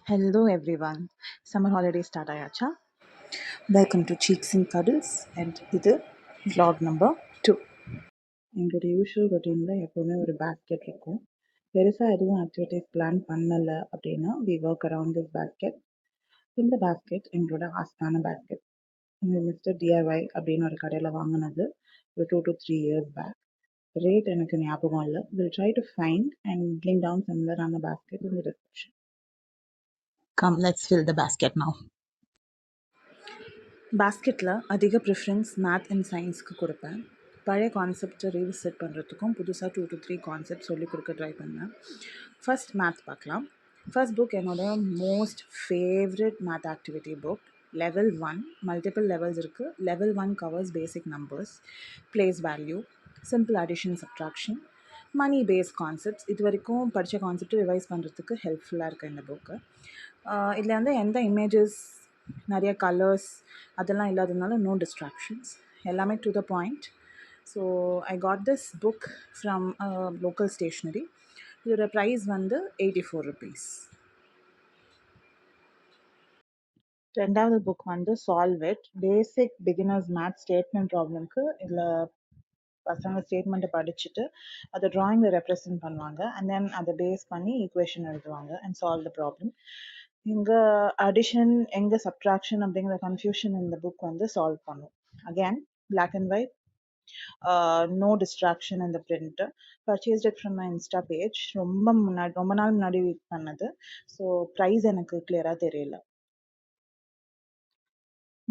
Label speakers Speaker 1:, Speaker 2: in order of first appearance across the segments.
Speaker 1: Hello everyone. Summer holiday start ஆயாச்சா?
Speaker 2: Welcome to Cheeks and Cuddles and இது vlog number 2.
Speaker 1: எங்களோட usual ரொட்டீனில் எப்போவுமே ஒரு basket இருக்கும். பெருசாக எதுவும் ஆக்டிவிட்டீஸ் பிளான் பண்ணலை அப்படின்னா we work around this basket. இந்த பேஸ்கெட் எங்களோட ஆஸ்தான பேஸ்கெட். இந்த மிஸ்டர் டிஆர்ஒய் அப்படின்னு ஒரு கடையில் வாங்கினது ஒரு 2 to 3 years பேக். ரேட் எனக்கு ஞாபகம் இல்லை. Will try to find and link down சிமிலரான பேஸ்கெட் இந்த description.
Speaker 2: Come, let's fill the basket now.
Speaker 1: பேஸ்கெட்டில் அதிக ப்ரிஃபரன்ஸ் மேத் அண்ட் சயின்ஸ்க்கு கொடுப்பேன். பழைய கான்செப்டை ரீவிசிட் பண்ணுறதுக்கும் புதுசாக 2 to 3 கான்செப்ட் சொல்லிக் கொடுக்க ட்ரை பண்ணேன். ஃபர்ஸ்ட் மேத் பார்க்கலாம். ஃபர்ஸ்ட் புக் என்னோட most favourite math activity book. Level 1 multiple levels இருக்குது. Level 1 covers basic numbers, place value, simple addition subtraction, money base concepts. இது வரைக்கும் படித்த கான்செப்ட் ரிவைஸ் பண்ணுறதுக்கு ஹெல்ப்ஃபுல்லாக இருக்குது இந்த புக்கு. இதில் வந்து எந்த இமேஜஸ் நிறைய கலர்ஸ் அதெல்லாம் இல்லாததுனால நோ டிஸ்ட்ராக்ஷன்ஸ், எல்லாமே to the point. So I got this book from local stationery. இதோட ப்ரைஸ் வந்து 84 rupees. ரெண்டாவது புக் வந்து solve it, basic beginners math statement ப்ராப்ளம்க்கு. இதில் பசங்க ஸ்டேட்மெண்ட்டை படிச்சுட்டு அதை ட்ராயிங்கில் ரெப்ரசன்ட் பண்ணுவாங்க அண்ட் தென் அதை பேஸ் பண்ணி ஈக்குவேஷன் எழுதுவாங்க அண்ட் சால்வ் த ப்ராப்ளம். எங்கே அடிஷன் எங்கே சப்ட்ராக்ஷன் அப்படிங்கிற கன்ஃபியூஷன் இந்த புக் வந்து சால்வ் பண்ணும். Again black and white, no distraction in the print. Purchased it from my Insta page. ரொம்ப நாள் முன்னாடி பண்ணது. ஸோ ப்ரைஸ் எனக்கு கிளியராக தெரியல.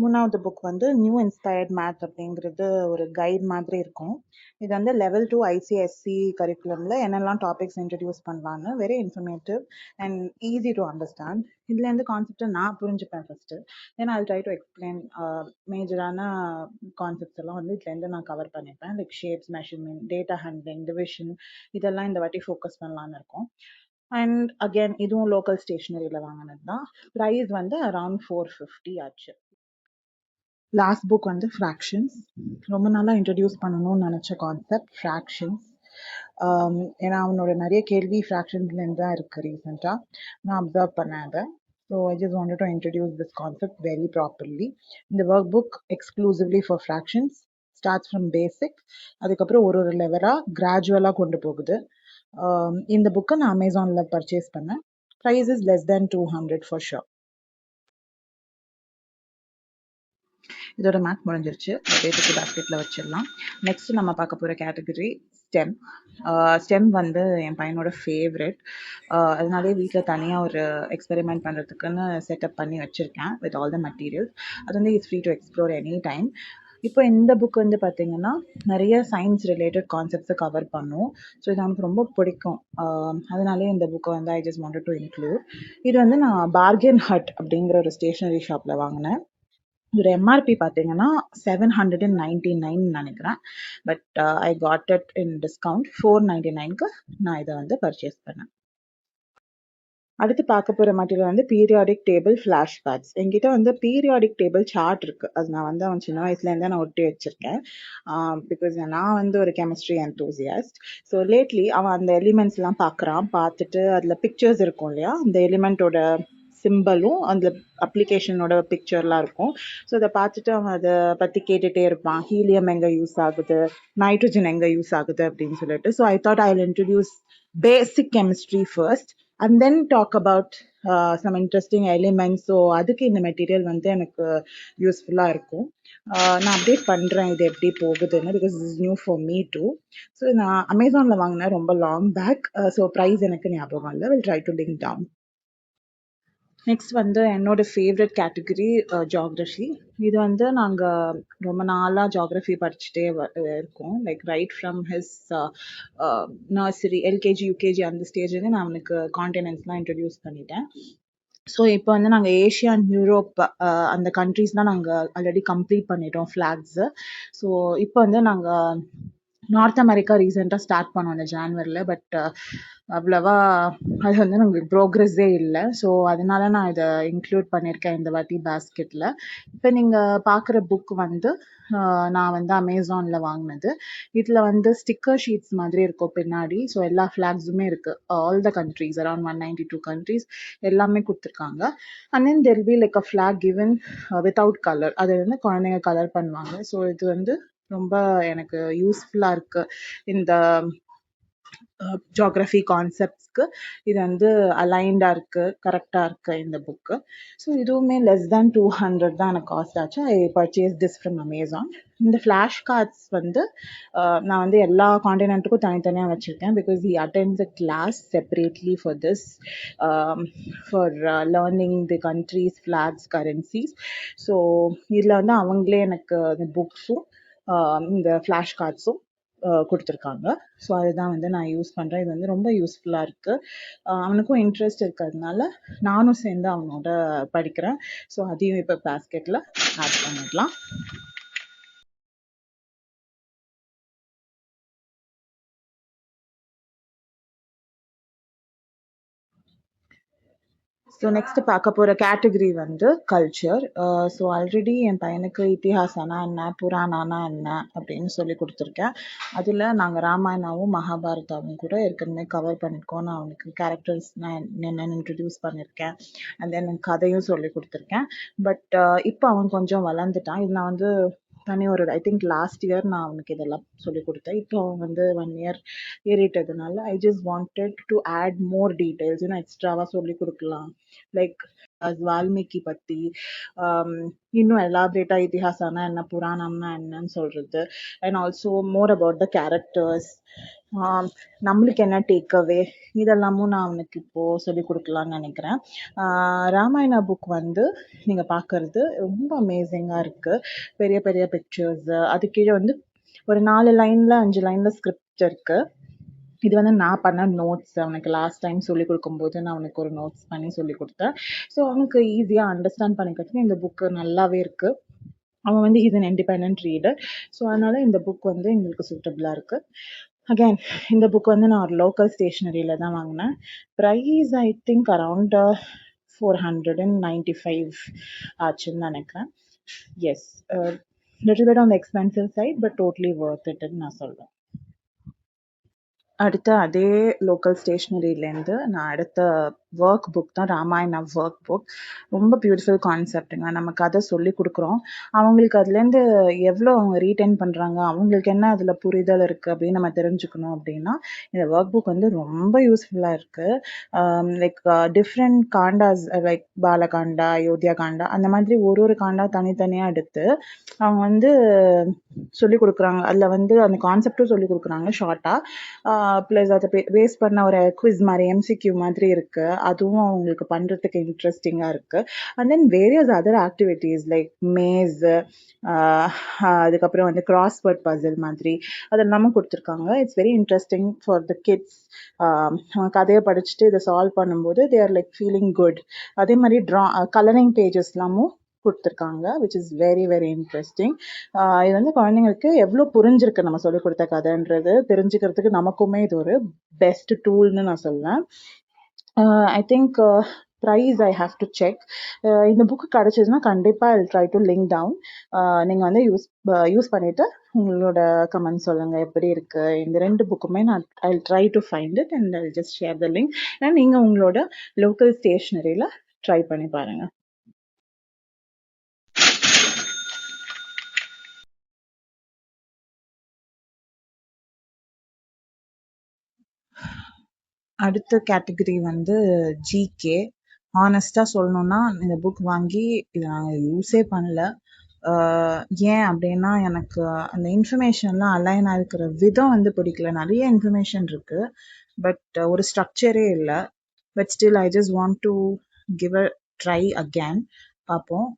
Speaker 1: மூணாவது புக் வந்து நியூ இன்ஸ்பயர்ட் மேத் அப்படிங்கிறது ஒரு கைட் மாதிரி இருக்கும். இது வந்து லெவல் 2 ஐசிஎஸ்சி கரிக்குலமில் என்னெல்லாம் டாபிக்ஸ் இன்ட்ரடியூஸ் பண்ணலான்னு very informative and easy to understand. இதுலேருந்து கான்செப்டை நான் புரிஞ்சுப்பேன் first. Then I try to explain மேஜரான கான்செப்ட்ஸ் எல்லாம் வந்து இதுலேருந்து நான் கவர் பண்ணிப்பேன். Like shapes, measurement, data handling, division, இதெல்லாம் இந்த வாட்டி ஃபோக்கஸ் பண்ணலான்னு இருக்கும். அண்ட் அகேன் இதுவும் லோக்கல் ஸ்டேஷ்னரியில் வாங்கினது தான். ப்ரைஸ் வந்து அரவுண்ட் 450 ஆச்சு. லாஸ்ட் புக் வந்து ஃப்ராக்ஷன்ஸ். ரொம்ப நாளாக இன்ட்ரடியூஸ் பண்ணணும்னு நினச்ச கான்செப்ட் ஃப்ராக்ஷன்ஸ். ஏன்னா அவனோட நிறைய கேள்வி ஃப்ராக்ஷன்ஸ்லேருந்து தான் இருக்குது ரீசெண்டாக நான் அப்சர்வ் பண்ணேன் அதை. So I just wanted to introduce this concept very properly. இந்த work book exclusively for fractions, starts from basic, அதுக்கப்புறம் ஒரு லெவலாக கிராஜுவலாக கொண்டு போகுது. இந்த புக்கை நான் அமேசானில் பர்ச்சேஸ் பண்ணேன். Price is less than 200 for sure. இதோட மேத் முடிஞ்சிருச்சு. பேசிக் பாஸ்கெட்டில் வச்சிடலாம். நெக்ஸ்ட் நம்ம பார்க்க போகிற கேட்டகரி ஸ்டெம். ஸ்டெம் வந்து என் பையனோட ஃபேவரெட். அதனாலே வீட்டில் தனியாக ஒரு எக்ஸ்பெரிமெண்ட் பண்ணுறதுக்குன்னு செட்டப் பண்ணி வச்சுருக்கேன் வித் ஆல் த மெட்டீரியல்ஸ். அது வந்து it's free to explore any time. இப்போ இந்த புக் வந்து பார்த்தீங்கன்னா நிறைய சயின்ஸ் ரிலேட்டட் கான்செப்ட்ஸை கவர் பண்ணும். ஸோ இது அவனுக்கு ரொம்ப பிடிக்கும். அதனாலே இந்த புக்கை வந்து ஐ ஜஸ்ட் வாண்டட் டு இன்க்ளூட். இது வந்து நான் பார்கென் ஹட் அப்படிங்கிற ஒரு ஸ்டேஷ்னரி ஷாப்பில் வாங்கினேன். இதோட எம்ஆர்பி பார்த்தீங்கன்னா 799 நினைக்கிறேன். But I got it in discount 499க்கு நான் இதை வந்து பர்ச்சேஸ் பண்ணேன். அடுத்து பார்க்க போகிற மெட்டீரியல் வந்து பீரியாடிக் டேபிள் ஃப்ளாஷ் கார்ட்ஸ். என்கிட்ட வந்து பீரியாடிக் டேபிள் சார்ட் இருக்குது. அது நான் வந்து அவன் சின்ன வயசுலேருந்தே நான் ஒட்டி வச்சுருக்கேன். பிகாஸ் நான் வந்து ஒரு கெமிஸ்ட்ரி என்தூசியாஸ்ட். ஸோ லேட்லி அவன் அந்த எலிமெண்ட்ஸ்லாம் பார்த்துட்டு அதில் பிக்சர்ஸ் இருக்கும் இல்லையா, அந்த எலிமெண்ட்டோட சிம்பிளும் அந்த அப்ளிகேஷனோட பிக்சர்லாம் இருக்கும். ஸோ அதை பார்த்துட்டு அவன் அதை பற்றி கேட்டுகிட்டே இருப்பான். ஹீலியம் எங்கே யூஸ் ஆகுது, நைட்ரஜன் எங்கே யூஸ் ஆகுது அப்படின்னு சொல்லிட்டு. So I thought I will introduce basic chemistry first and then talk about some interesting elements. So அதுக்கு இந்த மெட்டீரியல் வந்து எனக்கு யூஸ்ஃபுல்லாக இருக்கும். நான் அப்டேட் பண்ணுறேன் இது எப்படி போகுதுன்னு, because is new for me too. So நான் அமேசானில் வாங்கினேன் ரொம்ப லாங் பேக். ஸோ ப்ரைஸ் எனக்கு ஞாபகம் இல்லை. Will try to link down. Next வந்து என்னோட ஃபேவரட் கேட்டகரி ஜியாகிரஃபி. இது வந்து நாங்கள் ரொம்ப நாளாக ஜியாகிரஃபி படிச்சுட்டே இருக்கோம். Like right from his nursery, LKG, UKG அந்த ஸ்டேஜ்லேருந்து நான் அவனுக்கு கான்டினென்ட்ஸ்லாம் இன்ட்ரடியூஸ் பண்ணிட்டேன். ஸோ இப்போ வந்து நாங்கள் ஏஷியா அண்ட் யூரோப் அந்த கண்ட்ரீஸ்லாம் நாங்கள் ஆல்ரெடி கம்ப்ளீட் பண்ணிட்டோம் ஃப்ளாக்ஸு. ஸோ இப்போ வந்து நாங்கள் நார்த் அமெரிக்கா ரீசெண்டாக ஸ்டார்ட் பண்ணோம் இந்த ஜான்வரியில். பட் அவ்வளவா அது வந்து நம்மளுக்கு ப்ரோக்ரஸே இல்லை. ஸோ அதனால நான் இதை இன்க்ளூட் பண்ணியிருக்கேன் இந்த வாட்டி பேஸ்கெட்டில். இப்போ நீங்கள் பார்க்குற புக் வந்து நான் வந்து அமேசானில் வாங்கினது. இதில் வந்து ஸ்டிக்கர் ஷீட்ஸ் மாதிரி இருக்கும் பின்னாடி. ஸோ எல்லா ஃப்ளாக்ஸுமே இருக்குது, all the countries, around 192 countries எல்லாமே கொடுத்துருக்காங்க. And then there be like a flag given without colour. அது வந்து குழந்தைங்க கலர் பண்ணுவாங்க. ஸோ இது வந்து ரொம்ப எனக்கு யூஸ்ஃபுல்லாக இருக்குது இந்த ஜியாகிரஃபி கான்செப்ட்ஸ்க்கு. இது வந்து அலைன்டாக இருக்குது, கரெக்டாக இருக்குது இந்த புக்கு. ஸோ இதுவுமே லெஸ் தேன் 200 தான் எனக்கு காஸ்ட் ஆச்சு. I purchase this from Amazon. இந்த ஃப்ளாஷ் கார்ட்ஸ் வந்து நான் வந்து எல்லா காண்டினென்ட்டுக்கும் தனித்தனியாக வச்சுருக்கேன். Because he attends a class separately for this, for learning the countries flags currencies. So இதில் வந்து அவங்களே எனக்கு இந்த புக்ஸும் இந்த ஃப்ளாஷ் கார்ட்ஸும் கொடுத்துருக்காங்க. ஸோ அதுதான் வந்து நான் யூஸ் பண்ணுறேன். இது வந்து ரொம்ப யூஸ்ஃபுல்லாக இருக்குது. அவனுக்கும் இன்ட்ரெஸ்ட் இருக்கிறதுனால நானும் சேர்ந்து அவனோட படிக்கிறேன். ஸோ அதையும் இப்போ பேஸ்கெட்டில் ஆட் பண்ணிடலாம். ஸோ நெக்ஸ்ட் பார்க்க போகிற கேட்டகரி வந்து கல்ச்சர். ஸோ ஆல்ரெடி என் பையனுக்கு இத்திஹாசனா என்ன, புராணானா என்ன அப்படின்னு சொல்லி கொடுத்துருக்கேன். அதில் நாங்கள் ராமாயணாவும் மகாபாரதாவும் கூட ஏற்கனவே கவர் பண்ணியிருக்கோம். நான் அவனுக்கு கேரக்டர்ஸ்னால் என்னென்னு இன்ட்ரடியூஸ் பண்ணியிருக்கேன். அண்ட் தென் கதையும் சொல்லி கொடுத்துருக்கேன். பட் இப்போ அவன் கொஞ்சம் வளர்ந்துட்டான். இது நான் வந்து தனி ஒரு ஐ திங்க் லாஸ்ட் இயர் நான் அவனுக்கு இதெல்லாம் சொல்லி கொடுத்தேன். இப்போ அவன் வந்து 1 இயர் ஏறிட்டதுனால I just wanted to add more details, இன்னும் எக்ஸ்ட்ராவாக சொல்லி கொடுக்கலாம். லைக் வால்மீகி பற்றி இன்னும் எலாபரேட்டாக இத்திஹாசம்னா என்ன, புராணம்னா என்னன்னு சொல்கிறது. And also more about the characters, நம்மளுக்கு என்ன டேக்அவே, இதெல்லாமும் நான் அவனுக்கு இப்போது சொல்லி கொடுக்கலான்னு நினைக்கிறேன். ராமாயணா புக் வந்து நீங்கள் பார்க்குறது ரொம்ப அமேசிங்காக இருக்குது. பெரிய பெரிய பிக்சர்ஸு, அது கீழே வந்து ஒரு 4 லைனில் 5 லைனில் ஸ்கிரிப்ட் இருக்குது. இது வந்து நான் பண்ண நோட்ஸ். அவனுக்கு லாஸ்ட் டைம் சொல்லிக் கொடுக்கும்போது நான் அவனுக்கு ஒரு நோட்ஸ் பண்ணி சொல்லி கொடுத்தேன். ஸோ அவனுக்கு ஈஸியாக அண்டர்ஸ்டாண்ட் பண்ணிக்கிறதுக்கு இந்த புக்கு நல்லாவே இருக்குது. அவன் வந்து is an independent reader. So அதனால் இந்த புக் வந்து எங்களுக்கு சூட்டபிளாக இருக்குது. அகேன் இந்த புக் வந்து நான் ஒரு லோக்கல் ஸ்டேஷ்னரியில் தான் வாங்கினேன். ப்ரைஸ் ஐ திங்க் அரவுண்ட் 495 ஆச்சுன்னு நினைக்கிறேன். Yes, little bit on the expensive side, but totally worth இட்னு நான் சொல்வேன். அடுத்த அதே லோக்கல் ஸ்டேஷ்னரியிலேருந்து நான் அடுத்த ஒர்க் புக் தான் ராமாயணா ஒர்க் புக். ரொம்ப பியூட்டிஃபுல் கான்செப்ட்டுங்க. நம்ம கதை சொல்லி கொடுக்குறோம், அவங்களுக்கு அதுலேருந்து எவ்வளோ அவங்க ரீட்டைன் பண்ணுறாங்க, அவங்களுக்கு என்ன அதில் புரிதல் இருக்குது அப்படின்னு நம்ம தெரிஞ்சுக்கணும். அப்படின்னா இந்த ஒர்க் புக் வந்து ரொம்ப யூஸ்ஃபுல்லாக இருக்குது. Like different kandas, like Balakanda, Ayodhya Kanda, அந்த மாதிரி ஒரு காண்டா தனித்தனியாக எடுத்து அவங்க வந்து சொல்லி கொடுக்குறாங்க. அதில் வந்து அந்த கான்செப்டும் சொல்லி கொடுக்குறாங்க ஷார்ட்டாக. ப்ளஸ் அதை பேஸ் பண்ண ஒரு குவிஸ் மாதிரி எம்சிக்யூ மாதிரி இருக்குது. அதுவும் அவங்களுக்கு பண்ணுறதுக்கு இன்ட்ரெஸ்டிங்காக இருக்குது. And then various other activities like maze, அதுக்கப்புறம் வந்து கிராஸ்வேர்ட் பசில் மாதிரி அதெல்லாமும் கொடுத்துருக்காங்க. It's very interesting for the kids. கதையை படிச்சுட்டு இதை சால்வ் பண்ணும்போது they are like feeling good. அதே மாதிரி கலரிங் பேஜஸ்லாமும் கொடுத்துருக்காங்க, which is very very interesting. இது வந்து குழந்தைங்களுக்கு எவ்வளோ புரிஞ்சிருக்கு நம்ம சொல்லிக் கொடுத்த கதைன்றது தெரிஞ்சுக்கிறதுக்கு நமக்குமே இது ஒரு பெஸ்ட் டூல்னு நான் சொல்வேன். I think price I have to check. இந்த புக்கு கிடச்சிதுன்னா கண்டிப்பாக I try to link down. நீங்கள் வந்து யூஸ் பண்ணிவிட்டு உங்களோட கமெண்ட் சொல்லுங்கள் எப்படி இருக்குது. இந்த 2 புக்குமே நான் ஐ try to find it and I just share the link. ஏன்னா நீங்கள் உங்களோட லோக்கல் ஸ்டேஷ்னரியில் ட்ரை பண்ணி பாருங்கள். அடுத்த கேட்டகரி வந்து ஜிகே. ஹானஸ்ட்டாக சொல்லணுன்னா இந்த புக் வாங்கி இதை நாங்கள் யூஸே பண்ணல. ஏன் அப்படின்னா எனக்கு அந்த இன்ஃபர்மேஷன்லாம் அலைன் ஆகிருக்கிற விதம் வந்து பிடிக்கல. நிறைய இன்ஃபர்மேஷன் இருக்குது, பட் ஒரு ஸ்ட்ரக்சரே இல்லை. But still I just want to give a try again. பார்ப்போம்.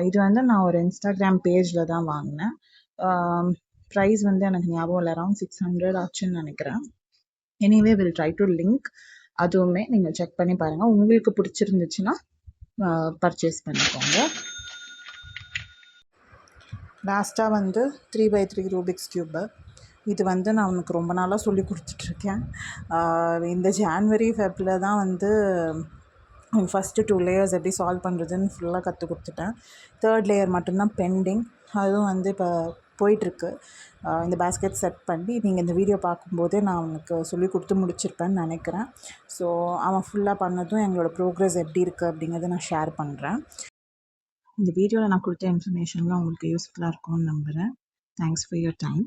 Speaker 1: இது வந்து நான் ஒரு இன்ஸ்டாகிராம் பேஜில் தான் வாங்கினேன். ப்ரைஸ் வந்து எனக்கு ஞாபகம் இல்லை, அரௌண்ட் 600 ஆச்சுன்னு நினைக்கிறேன். Anyway will try to link. அதுவுமே நீங்கள் செக் பண்ணி பாருங்கள். உங்களுக்கு பிடிச்சிருந்துச்சுன்னா பர்ச்சேஸ் பண்ணிக்கோங்க. லாஸ்ட்டாக வந்து 3x3 ரூபிக்ஸ் கியூபு.
Speaker 2: இது வந்து நான் அவனுக்கு ரொம்ப நாளாக சொல்லி கொடுத்துட்ருக்கேன். இந்த ஜான்வரி ஃபெப்பில் தான் வந்து ஃபஸ்ட்டு 2 லேயர்ஸ் எப்படி சால்வ் பண்ணுறதுன்னு ஃபுல்லாக கற்றுக் கொடுத்துட்டேன். 3rd லேயர் மட்டும்தான் பெண்டிங். அதுவும் வந்து இப்போ போயிட்டுருக்கு. இந்த பேஸ்கெட் செட் பண்ணி நீங்கள் இந்த வீடியோ பார்க்கும்போதே நான் அவனுக்கு சொல்லி கொடுத்து முடிச்சிருப்பேன்னு நினைக்கிறேன். ஸோ அவன் ஃபுல்லாக பண்ணதும் எங்களோட ப்ரோக்ரஸ் எப்படி இருக்குது அப்படிங்கிறத நான் ஷேர் பண்ணுறேன்.
Speaker 1: இந்த வீடியோவில் நான் கொடுத்த இன்ஃபர்மேஷன்லாம் உங்களுக்கு யூஸ்ஃபுல்லாக இருக்கும்னு நம்புகிறேன். Thanks for your time.